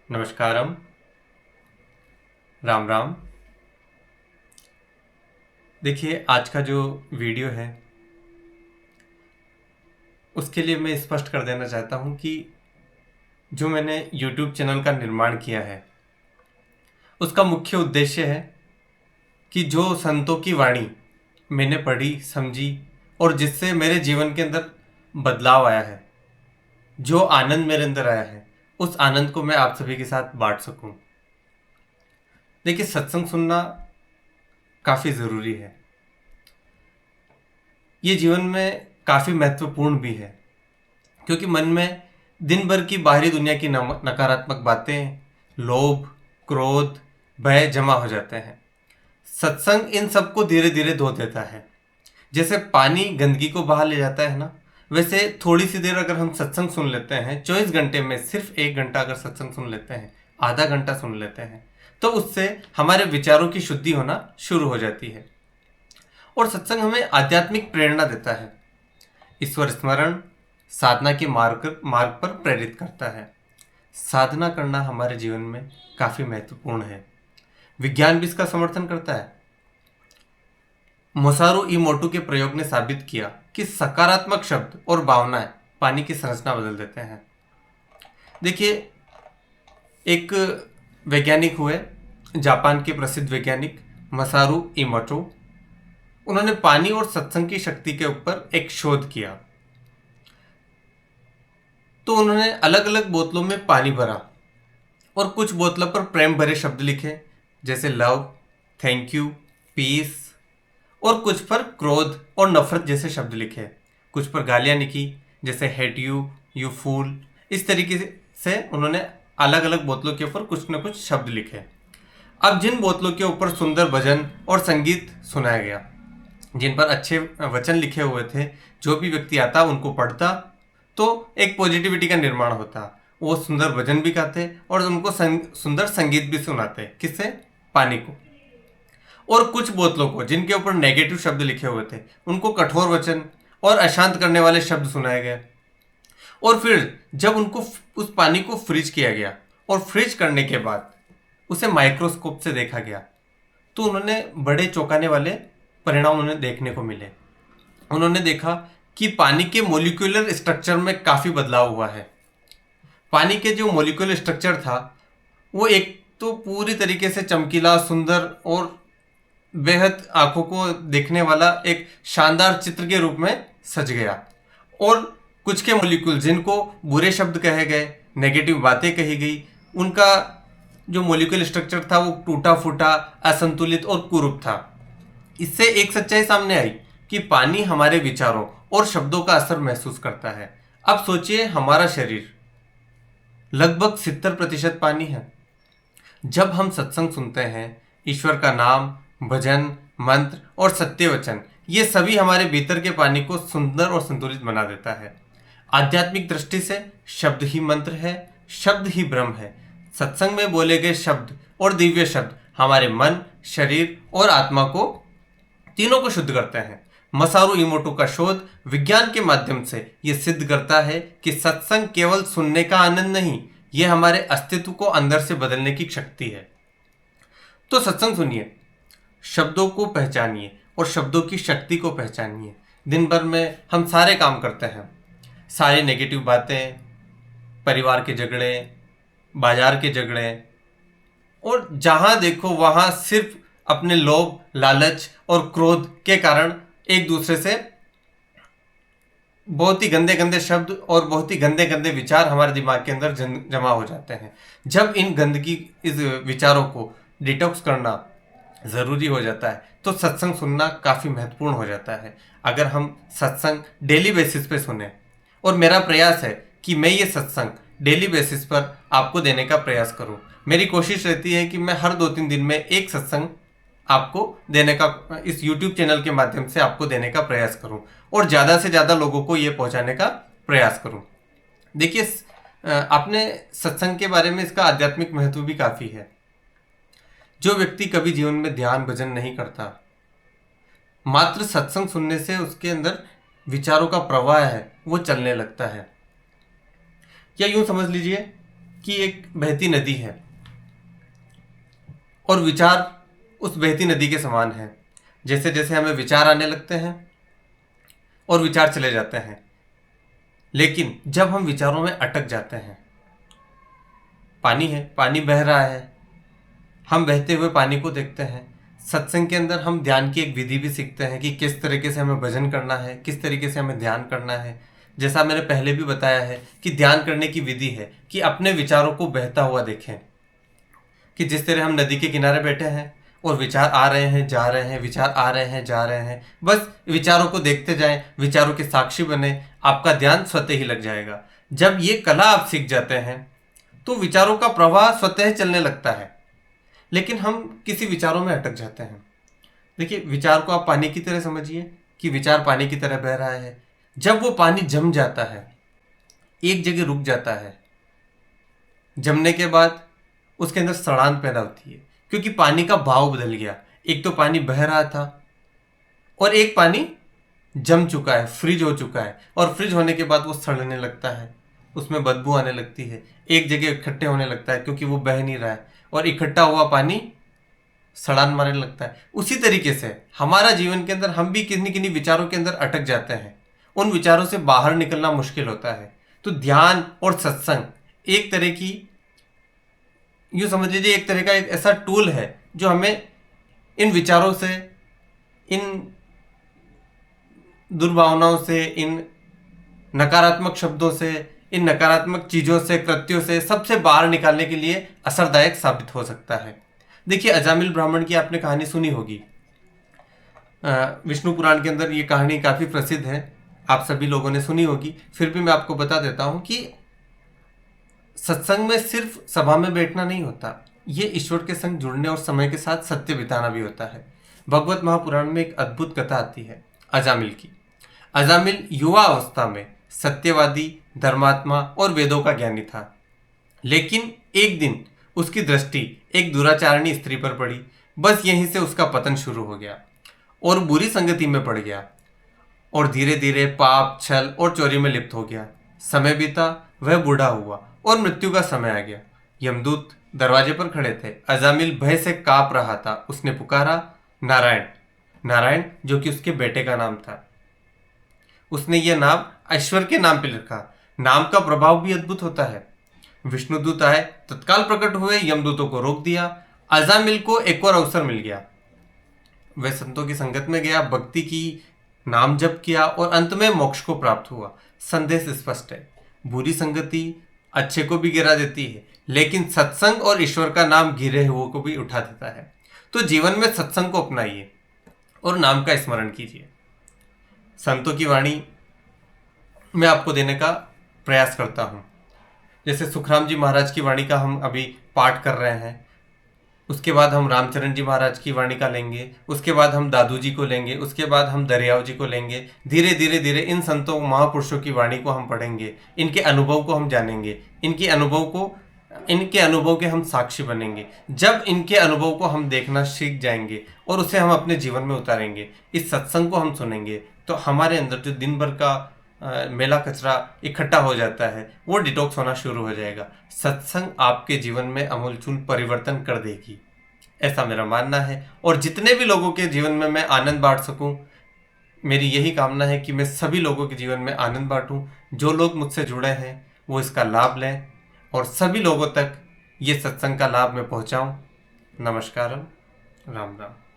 नमस्कारम। राम राम। देखिए, आज का जो वीडियो है उसके लिए मैं स्पष्ट कर देना चाहता हूँ कि जो मैंने YouTube चैनल का निर्माण किया है उसका मुख्य उद्देश्य है कि जो संतों की वाणी मैंने पढ़ी समझी और जिससे मेरे जीवन के अंदर बदलाव आया है, जो आनंद मेरे अंदर आया है, उस आनंद को मैं आप सभी के साथ बांट सकूं। देखिए, सत्संग सुनना काफ़ी ज़रूरी है। ये जीवन में काफ़ी महत्वपूर्ण भी है क्योंकि मन में दिन भर की बाहरी दुनिया की नकारात्मक बातें, लोभ, क्रोध, भय जमा हो जाते हैं। सत्संग इन सबको धीरे धीरे धो देता है। जैसे पानी गंदगी को बाहर ले जाता है ना, वैसे थोड़ी सी देर अगर हम सत्संग सुन लेते हैं, 24 घंटे में सिर्फ 1 घंटा अगर सत्संग सुन लेते हैं, आधा घंटा सुन लेते हैं, तो उससे हमारे विचारों की शुद्धि होना शुरू हो जाती है। और सत्संग हमें आध्यात्मिक प्रेरणा देता है, ईश्वर स्मरण, साधना के मार्ग पर प्रेरित करता है। साधना करना हमारे जीवन में काफ़ी महत्वपूर्ण है। विज्ञान भी इसका समर्थन करता है। मोसारू इमोटो के प्रयोग ने साबित किया कि सकारात्मक शब्द और भावनाएं पानी की संरचना बदल देते हैं। देखिए, एक वैज्ञानिक हुए, जापान के प्रसिद्ध वैज्ञानिक मोसारू इमोटो। उन्होंने पानी और सत्संग की शक्ति के ऊपर एक शोध किया। तो उन्होंने अलग अलग बोतलों में पानी भरा और कुछ बोतलों पर प्रेम भरे शब्द लिखे, जैसे लव, थैंक यू, पीस, और कुछ पर क्रोध और नफरत जैसे शब्द लिखे। कुछ पर गालियां लिखी, जैसे हेट यू, यू फूल। इस तरीके से उन्होंने अलग अलग बोतलों के ऊपर कुछ न कुछ शब्द लिखे। अब जिन बोतलों के ऊपर सुंदर भजन और संगीत सुनाया गया, जिन पर अच्छे वचन लिखे हुए थे, जो भी व्यक्ति आता उनको पढ़ता तो एक पॉजिटिविटी का निर्माण होता। वो सुंदर भजन भी गाते और उनको सुंदर संगीत भी सुनाते। किससे? पानी को। और कुछ बोतलों को, जिनके ऊपर नेगेटिव शब्द लिखे हुए थे, उनको कठोर वचन और अशांत करने वाले शब्द सुनाए गए। और फिर जब उनको उस पानी को फ्रीज किया गया और फ्रीज करने के बाद उसे माइक्रोस्कोप से देखा गया, तो उन्होंने बड़े चौंकाने वाले परिणाम उन्हें देखने को मिले। उन्होंने देखा कि पानी के मोलिकुलर स्ट्रक्चर में काफ़ी बदलाव हुआ है। पानी के जो मोलिकुलर स्ट्रक्चर था वो एक तो पूरी तरीके से चमकीला, सुंदर और बेहद आंखों को देखने वाला एक शानदार चित्र के रूप में सज गया। और कुछ के मोलिक्यूल जिनको बुरे शब्द कहे गए, नेगेटिव बातें कही गई, उनका जो मोलिकुलर स्ट्रक्चर था वो टूटा फूटा, असंतुलित और कुरूप था। इससे एक सच्चाई सामने आई कि पानी हमारे विचारों और शब्दों का असर महसूस करता है। अब सोचिए, हमारा शरीर लगभग 70% पानी है। जब हम सत्संग सुनते हैं, ईश्वर का नाम, भजन, मंत्र और सत्य वचन, ये सभी हमारे भीतर के पानी को सुंदर और संतुलित बना देता है। आध्यात्मिक दृष्टि से शब्द ही मंत्र है, शब्द ही ब्रह्म है। सत्संग में बोले गए शब्द और दिव्य शब्द हमारे मन, शरीर और आत्मा को, तीनों को शुद्ध करते हैं। मसारू इमोटो का शोध विज्ञान के माध्यम से यह सिद्ध करता है कि सत्संग केवल सुनने का आनंद नहीं, यह हमारे अस्तित्व को अंदर से बदलने की शक्ति है। तो सत्संग सुनिए, शब्दों को पहचानिए और शब्दों की शक्ति को पहचानिए। दिन भर में हम सारे काम करते हैं, सारी नेगेटिव बातें, परिवार के झगड़े, बाजार के झगड़े, और जहां देखो वहां सिर्फ अपने लोभ, लालच और क्रोध के कारण एक दूसरे से बहुत ही गंदे गंदे शब्द और बहुत ही गंदे गंदे विचार हमारे दिमाग के अंदर जमा हो जाते हैं। जब इन गंदगी, इस विचारों को डिटॉक्स करना ज़रूरी हो जाता है, तो सत्संग सुनना काफ़ी महत्वपूर्ण हो जाता है। अगर हम सत्संग डेली बेसिस पे सुने, और मेरा प्रयास है कि मैं ये सत्संग डेली बेसिस पर आपको देने का प्रयास करूं। मेरी कोशिश रहती है कि मैं हर 2-3 दिन में एक सत्संग आपको देने का, इस YouTube चैनल के माध्यम से आपको देने का प्रयास करूं और ज़्यादा से ज़्यादा लोगों को ये पहुंचाने का प्रयास करूं। देखिए, आपने सत्संग के बारे में, इसका आध्यात्मिक महत्व भी काफ़ी है। जो व्यक्ति कभी जीवन में ध्यान भजन नहीं करता, मात्र सत्संग सुनने से उसके अंदर विचारों का प्रवाह है वो चलने लगता है। या यूं समझ लीजिए कि एक बहती नदी है और विचार उस बहती नदी के समान है। जैसे जैसे हमें विचार आने लगते हैं और विचार चले जाते हैं, लेकिन जब हम विचारों में अटक जाते हैं, पानी है, पानी बह रहा है, हम बहते हुए पानी को देखते हैं। सत्संग के अंदर हम ध्यान की एक विधि भी सीखते हैं कि किस तरीके से हमें भजन करना है, किस तरीके से हमें ध्यान करना है। जैसा मैंने पहले भी बताया है कि ध्यान करने की विधि है कि अपने विचारों को बहता हुआ देखें, कि जिस तरह हम नदी के किनारे बैठे हैं और विचार आ रहे हैं जा रहे हैं, विचार आ रहे हैं जा रहे हैं, बस विचारों को देखते जाएं, विचारों के साक्षी बने, आपका ध्यान स्वतः ही लग जाएगा। जब ये कला आप सीख जाते हैं तो विचारों का प्रवाह स्वतः चलने लगता है। लेकिन हम किसी विचारों में अटक जाते हैं। देखिए, विचार को आप पानी की तरह समझिए कि विचार पानी की तरह बह रहा है। जब वो पानी जम जाता है, एक जगह रुक जाता है, जमने के बाद उसके अंदर सड़ान पैदा होती है, क्योंकि पानी का भाव बदल गया। एक तो पानी बह रहा था और एक पानी जम चुका है, फ्रीज हो चुका है, और फ्रीज होने के बाद वो सड़ने लगता है, उसमें बदबू आने लगती है, एक जगह इकट्ठे होने लगता है क्योंकि वो बह नहीं रहा है, और इकट्ठा हुआ पानी सड़ान मारने लगता है। उसी तरीके से हमारा जीवन के अंदर हम भी किन्हीं किन्हीं विचारों के अंदर अटक जाते हैं, उन विचारों से बाहर निकलना मुश्किल होता है। तो ध्यान और सत्संग एक तरह की, यूँ समझ लीजिए, एक तरह का एक ऐसा टूल है जो हमें इन विचारों से, इन दुर्भावनाओं से, इन नकारात्मक शब्दों से, इन नकारात्मक चीज़ों से, कृत्यों से, सबसे बाहर निकालने के लिए असरदायक साबित हो सकता है। देखिए, अजामिल ब्राह्मण की आपने कहानी सुनी होगी। विष्णु पुराण के अंदर ये कहानी काफ़ी प्रसिद्ध है, आप सभी लोगों ने सुनी होगी। फिर भी मैं आपको बता देता हूँ कि सत्संग में सिर्फ सभा में बैठना नहीं होता, ये ईश्वर के संग जुड़ने और समय के साथ सत्य बिताना भी होता है। भगवत महापुराण में एक अद्भुत कथा आती है अजामिल की। अजामिल युवा अवस्था में सत्यवादी, धर्मात्मा और वेदों का ज्ञानी था, लेकिन एक दिन उसकी दृष्टि एक दुराचारणी स्त्री पर पड़ी। बस यहीं से उसका पतन शुरू हो गया और बुरी संगति में पड़ गया, और धीरे धीरे पाप, छल और चोरी में लिप्त हो गया। समय बीता, वह बूढ़ा हुआ और मृत्यु का समय आ गया। यमदूत दरवाजे पर खड़े थे। अजामिल भय से कांप रहा था। उसने पुकारा, नारायण। नारायण, जो कि उसके बेटे का नाम था। उसने यह नाम ईश्वर के नाम पे लिखा। नाम का प्रभाव भी अद्भुत होता है। विष्णुदूत आए, तत्काल प्रकट हुए, यमदूतों को रोक दिया। अजामिल को एक और अवसर मिल गया। वह संतों की संगत में गया, भक्ति की, नाम जप किया और अंत में मोक्ष को प्राप्त हुआ। संदेश स्पष्ट है, बुरी संगति अच्छे को भी गिरा देती है, लेकिन सत्संग और ईश्वर का नाम गिरे हुए को भी उठा देता है। तो जीवन में सत्संग को अपनाइए और नाम का स्मरण कीजिए। संतों की वाणी मैं आपको देने का प्रयास करता हूँ। जैसे सुखराम जी महाराज की वाणी का हम अभी पाठ कर रहे हैं, उसके बाद हम रामचरण जी महाराज की वाणी का लेंगे, उसके बाद हम दादू जी को लेंगे, उसके बाद हम दरियाव जी को लेंगे। धीरे धीरे धीरे इन संतों महापुरुषों की वाणी को हम पढ़ेंगे, इनके अनुभव को हम जानेंगे, इनके अनुभव के हम साक्षी बनेंगे। जब इनके अनुभव को हम देखना सीख जाएंगे और उसे हम अपने जीवन में उतारेंगे, इस सत्संग को हम सुनेंगे, तो हमारे अंदर जो दिन भर का मेला कचरा इकट्ठा हो जाता है वो डिटॉक्स होना शुरू हो जाएगा। सत्संग आपके जीवन में अमूलचूल परिवर्तन कर देगी, ऐसा मेरा मानना है। और जितने भी लोगों के जीवन में मैं आनंद बांट सकूं, मेरी यही कामना है कि मैं सभी लोगों के जीवन में आनंद बांटूं। जो लोग मुझसे जुड़े हैं वो इसका लाभ लें और सभी लोगों तक ये सत्संग का लाभ मैं पहुंचाऊं। नमस्कारम, राम राम।